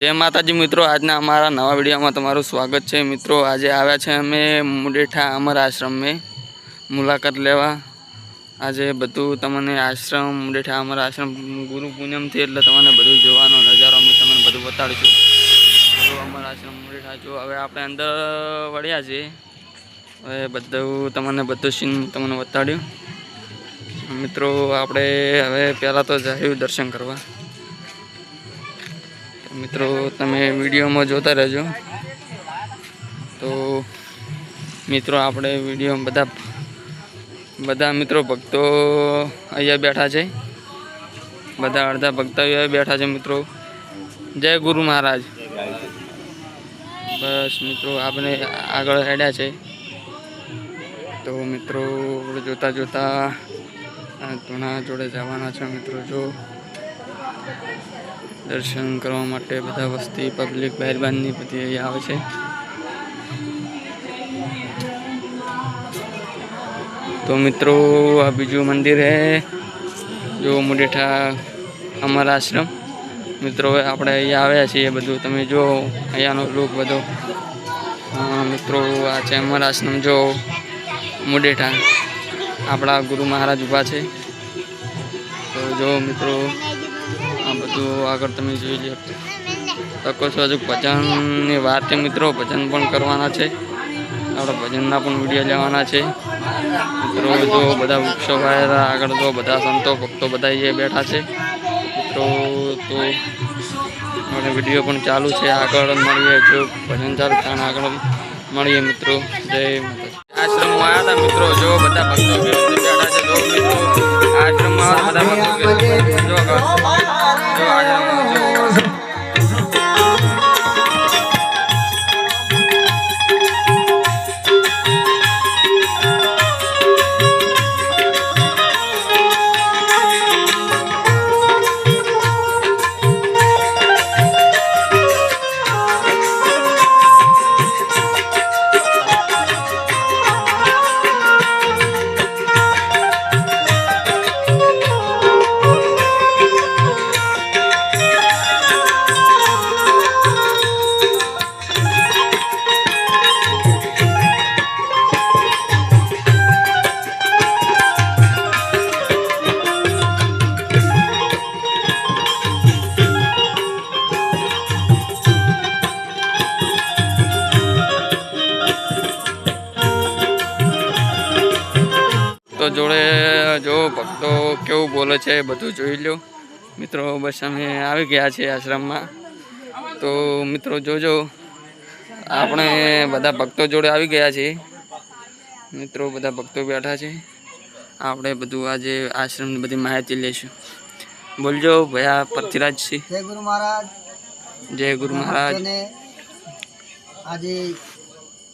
जय माताजी मित्रों, आज अमरा नवा विडियो में तमारू स्वागत है। मित्रों आज आव्या छे अमे मुडेठा अमर आश्रम में मुलाकात लेवा। आज बधु तमने आश्रम मुडेठा अमर आश्रम गुरु पूनम थी एटले तमने बधु जोवानो नजारो अमे तमने बधु बताड़ीशुं। तो अमर आश्रम मुडेठा जो हवे आपणे अंदर वळ्या छे, हवे बधु तमने बधु सीन तमने बताड्युं। मित्रों आपणे हवे पहेला तो जाह्યું दर्शन करवा। मित्रों तमे वीडियो में जोता रहो। तो मित्रों आपणे वीडियो में बधा बधा मित्रों भक्तों अहींया बैठा है, बधा अर्धा भक्तों अहींया बैठा है। मित्रों जय गुरु महाराज। बस मित्रों आपने आगळ हेड्या छे। तो मित्रों जोता जोता घणा जोड़े जवाना छे। मित्रों जो दर्शन करवा माटे बधा वस्ती पब्लिक बहारबानी बधी अहींया आवे छे। तो मित्रों आ बीजू मंदिर है जो मुडेठा अमर आश्रम। मित्रों आपणे अहींया आव्या छीए, बधुं तमे जो अहींयानो लुक बधो। मित्रों आ छे अमर आश्रम जो मुडेठा, आपणा गुरु महाराज उभा छे। तो जो मित्रों आ बधु आगळ तमे जोई लो तको छो। हजू भजननी वात छे मित्रों, भजन पण करवाना छे, आपणे भजनना पण विडियो लेवाना छे। मित्रों जो बधा वृक्षो वायेला आगळ जो बधा संतो भक्तो बधा अहींया बैठा छे। मित्रों तो आपणे विडियो पण चालू छे, आगळ मळीए जो भजन चालू थाने आगळ मळीए। मित्रों जय माताजी। आश्रम में आया था मित्रों जो बधा भक्तो बैठा छे। जो मित्रों आश्रम में बधा भक्तो जो आश्रम तो जोड़े जो भक्तो केवुं बोले छे बधुं जोई लो। मित्रों बस अमे आवी गया छे आश्रम में। तो मित्रों जोजो आपणे बधा भक्तो जोड़े आवी गया छे। मित्रों बधा भक्तो बैठा छे। आपणे बधुं आजे आश्रम बधी माहिती लेशुं। बोलजो भैया पृथ्वीराज सिंह। जय गुरु महाराज। जय गुरु महाराज। आज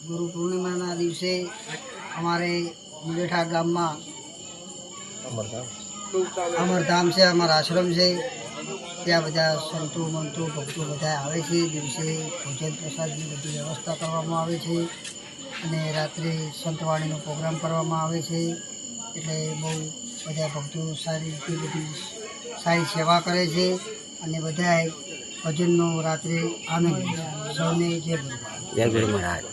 गुरु पूर्णिमा दिवसे अमारे मुडेठा गाम में अमरधाम से अमर आश्रम से त्या बधा संतो मंतो भक्तो बधा आवे छे। दिवसे भोजन प्रसाद की बधी व्यवस्था करवामां आवे छे अने रात्रे संतवाणी नो प्रोग्राम करवामां आवे छे। एटले बहु बधा भक्तो सारी रीते बधी सारी सेवा करे छे अने बधाए भजननो रात्रे आनंद। सौने जय गुरु महाराज।